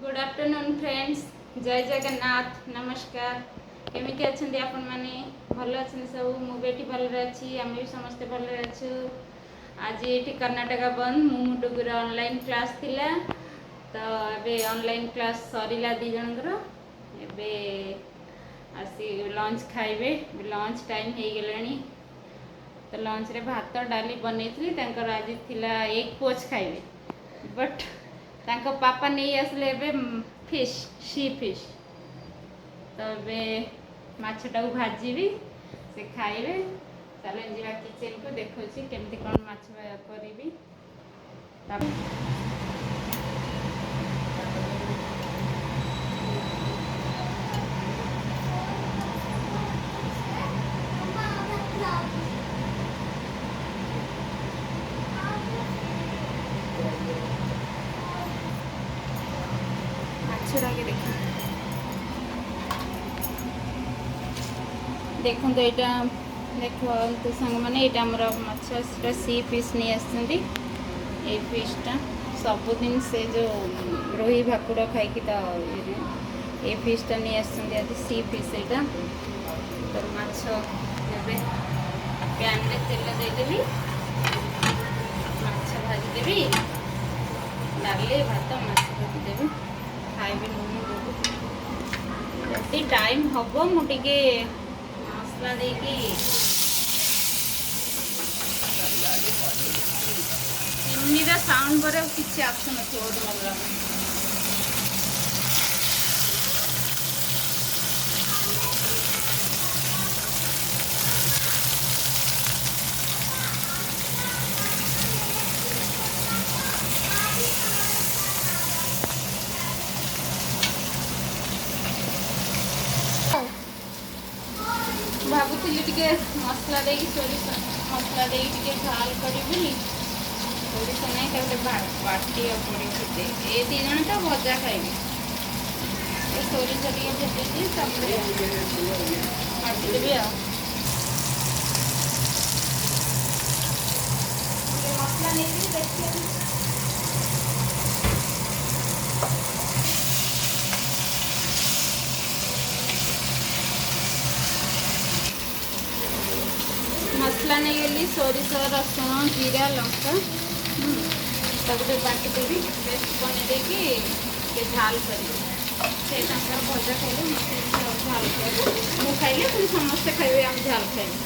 Good afternoon friends. जय जगन्नाथ। नमस्कार। केमिति अछंती आपण माने? भल अछंती सब? मु बेटी भलरे अछि। आमे भी समस्त भलरे अछु। आज एठी कर्नाटक बंद मुमुटुगुर ऑनलाइन क्लास थिला तो एबे ऑनलाइन क्लास सरीला दी जनकर एबे आसी लंच खाइबे। लंच टाइम हे गेलानी तो लंच रे भात डाली बनैथली तांकर आज थिला एग पोच खाइबे बट तांको पापा नहीं आसले एबे फिश सी फिश तो एबे माछटा को भाजीबी से खाइबे। चलो जीवा किचन को देखौछि केमती कोन माछ करिबी। माछड़ा के देखो तो यहाँ देखो तो सांग मैंने यहाँ आमर माछ सी फिश नहीं आसती फिशटा सबुदिन से जो रोही भाकुड़ खाई तो ये फिशटा नहीं आसती आज सी फिश यहाँ तो माछ पैन रे तेल देदेवी माछ भाजीदेवी डाली भात माछ भाजीदेवी खाइबी। जदि टाइम हम मुझे मसला देकी चिमनीर साउंड पर किसी आसु ना भावुली टे मसला दे सोरिष मसला दे झाल करी सोरिष नहीं बाटी पड़े ये दी जन तो भजा खाइबे सोरिष टे भेजी बाटीदेवी मसला नहीं देखिए मसला नहीं गली सोरिष रसुण जीरा लंका सब बाटीदेवी पेस्ट बनईदेकी झाल कर भजा खाइले झाल खाइबे मु खाइले पुणी समस्ते खाइबे आम झाल खाइबे।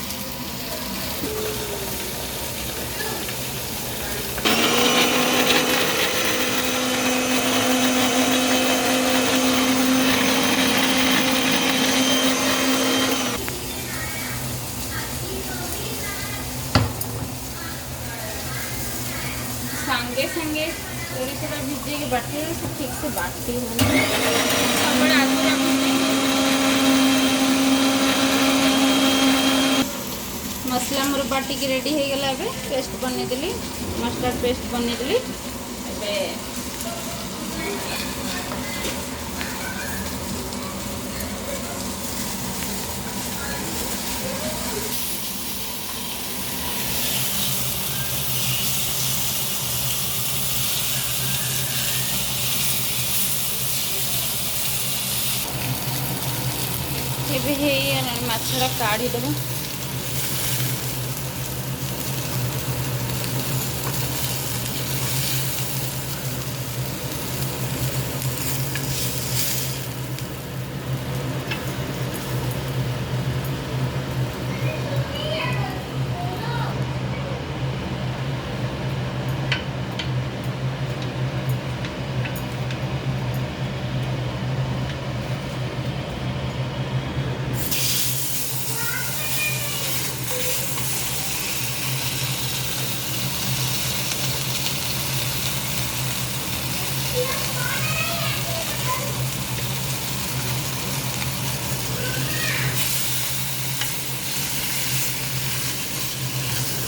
संगे संगे सोरिषटा भिजे बाटी से ठीक से बाटी सब मसला मोर बाटिकी रेडी हो गला पेस्ट बनईदेली मस्टर्ड पेस्ट बनईदेली माछड़ा काढ़ीदेव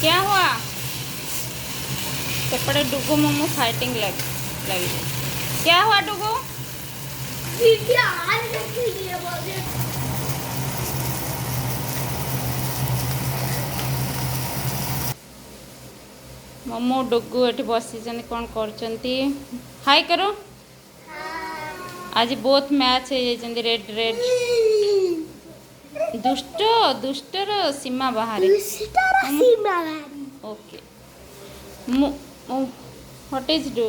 क्या हुआ सेपटे डुगु मोमो फाइटिंग लगी क्या हुआ डुगु मोमो डुगु ये बसी कौन कर हाय करो आज बहुत मैच है रेड रेड दुष्ट दुष्टर सीमा बाहर okay what is do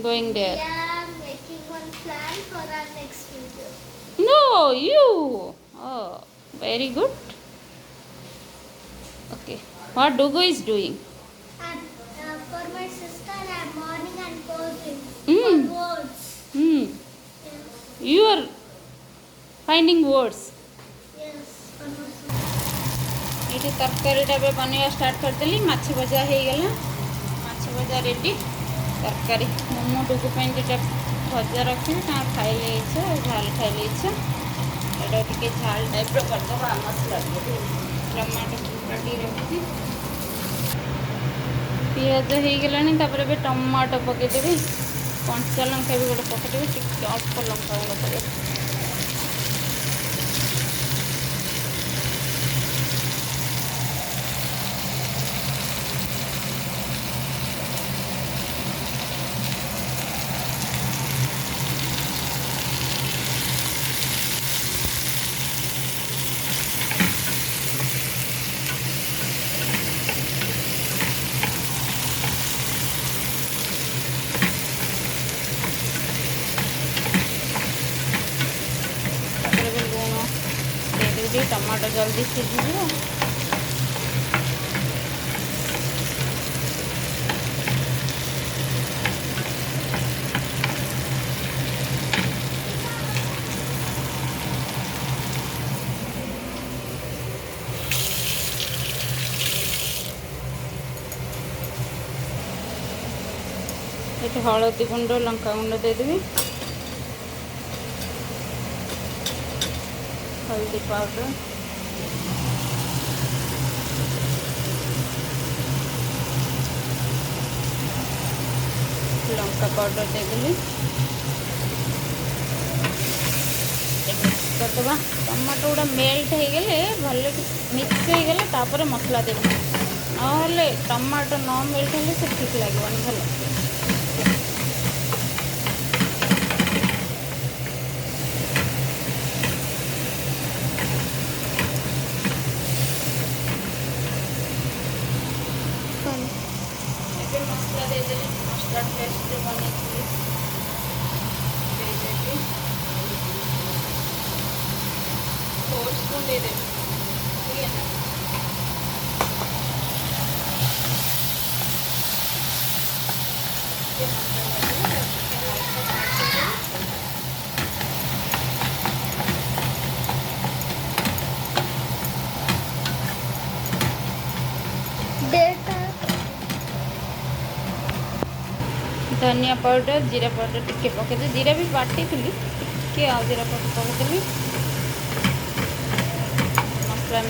going there know you oh very good okay what Dugu is doing for my sister I'm morning and posing mm. for words Mm. yes. You are finding words Yes for my sister ये तरकारीटा बनवा start करदेली माछ भजा हो गला माछ भजा ready तरकारी मोमो डुगु दुटा भजा रखी खाइले इच्छा झाल खाइले इच्छा एटा टिके झाल टाइप करदेवा मसला टमाटो काटी रखी पियाज हो गला टमाटो पकईदेवी कंचा लंका भी गोटे पकईदेवी टिके अल्प लंका गुंड पड़े टमाटो जल्दी सीझी ये हलदी गुंड लंका गुंड देदेवी हल्दी पाउडर लंका पाउडर देदेली करदे टमाटो गुड़ा मेल्ट हो गले भल मिक्स हो गले तापर मसला देवी ना टमाटो न मेल्ट हेले से ठीक लगे भल मसला देदेली मसला पेस्ट जो बनी स्पून दे धनिया पाउडर जीरा पाउडर टिके पकईदे जीरा भी बाटी थी टिके आ जीरा पाउडर पकईदेली मसला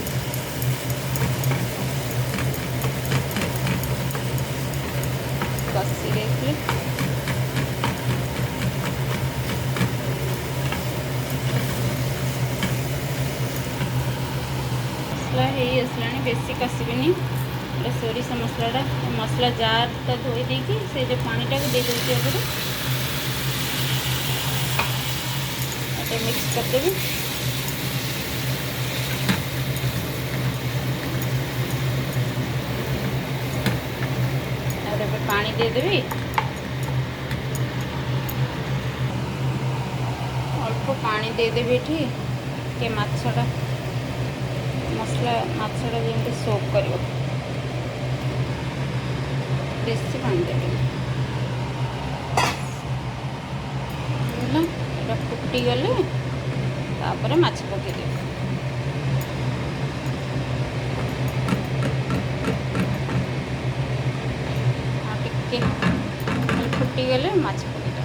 कसी देती मसला आसला बेसी कषिबिनी सोरिष मसलाटा मसला जार धोई देकी से जो पानीटा को दे दूसरी मिक्स करदेवी और पानी देदेवी अल्प पानी देदेवी ये माछटा मसला माछटा जमी सोक कर बेसी पानी देवी फुटी गले तापर माछ पकईदेवी फुटी गले माछ पकईदेवी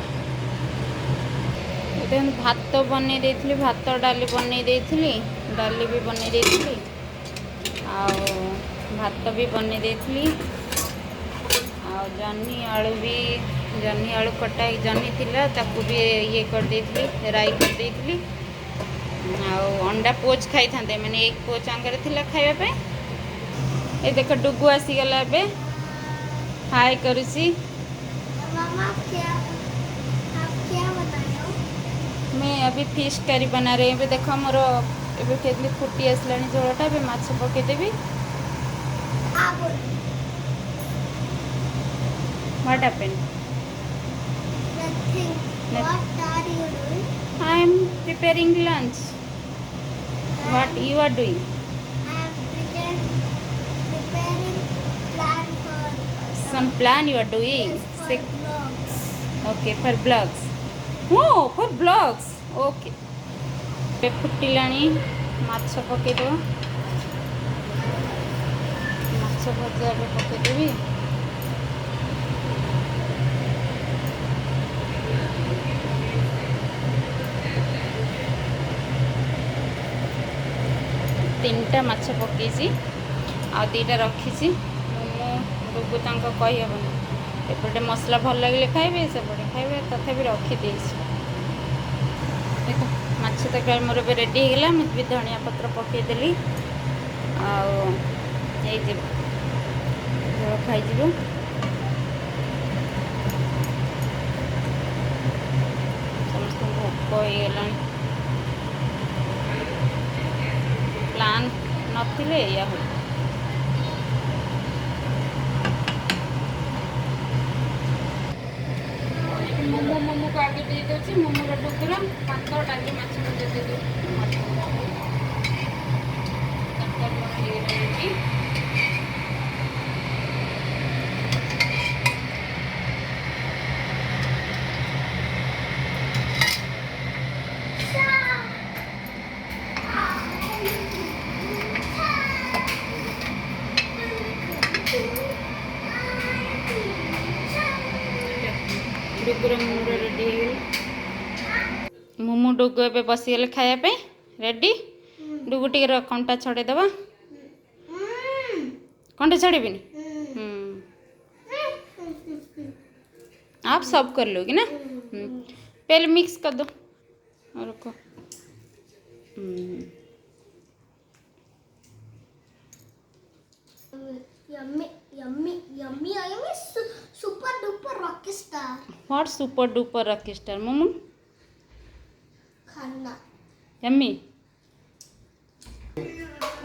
भात बन भात डाली बन डाली भी बन भात भी बन जन्नी आलू भी जन्नी आलू कटा जन्नी थिला ताकू भी ये कर देथली राई कर देथली अंडा पोच खाई था मैंने एक पोच आंगर थिला खाइबा पे ए देख डुगु आसी गला बे हाय करूसी मामा आप क्या बनाए हो भी फिश करी बना रहे हैं। देख मोर ए फुटी आसला झोलटा ए माछ पकईदेवी। What happened? Nothing. What are you doing? I am preparing lunch. What you are doing? I am preparing plan for Some plan you are doing. yes, for vlogs. Okay, for vlogs. Oh, for vlogs. Okay. पे फुटिलाणी माछ पकईदेव। माछ भजा ए पकईदेवी। तीनटा माछ पकईची आ दीटा रखी। डुगु तांको कही हेबनी एपटे मसला भल लगे खाइबे सेपटे खाइबे तथापि रखी देछि। देख माछ तरकारी मोर ए रेडी हो गला। मुझे धनिया पत्र पकईदेली झोल खाई समस्त भोक होगा। प्लान नथिले या हो मोमो मोमो को आगे दे दूसरी मोमो डुगुर भात डाली माछ भजा दे दे। डुगुर मोमो रेडी मोमो डुगु ए बसीगले खायापे रेडी। डुगु टे कंटा छड़ेदबा। कंटा छड़ेबी आप सब कर लोगी ना। पहले मिक्स कर दो और को Yummy, yummy, yummy, yummy, super duper rocky star. What super duper Rocky star momo खाना यम्मी।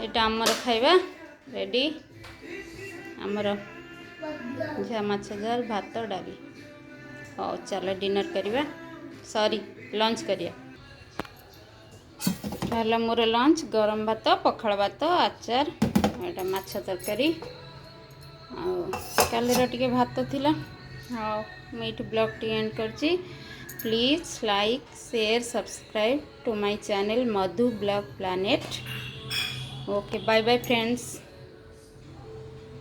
एटा आमर खाइबा रेडी। आमर झा माछ झाल भात डाली। हो चलो डिनर करिबा सॉरी लंच करिया। हला मोर लंच गरम भात पखाल भात आचार एटा माछ तरकारी कालीर टिके भात थिला। हाँ मुझे ब्लॉग टी एंड करची। Please like share subscribe to my channel Madhu blog planet. Okay bye bye friends.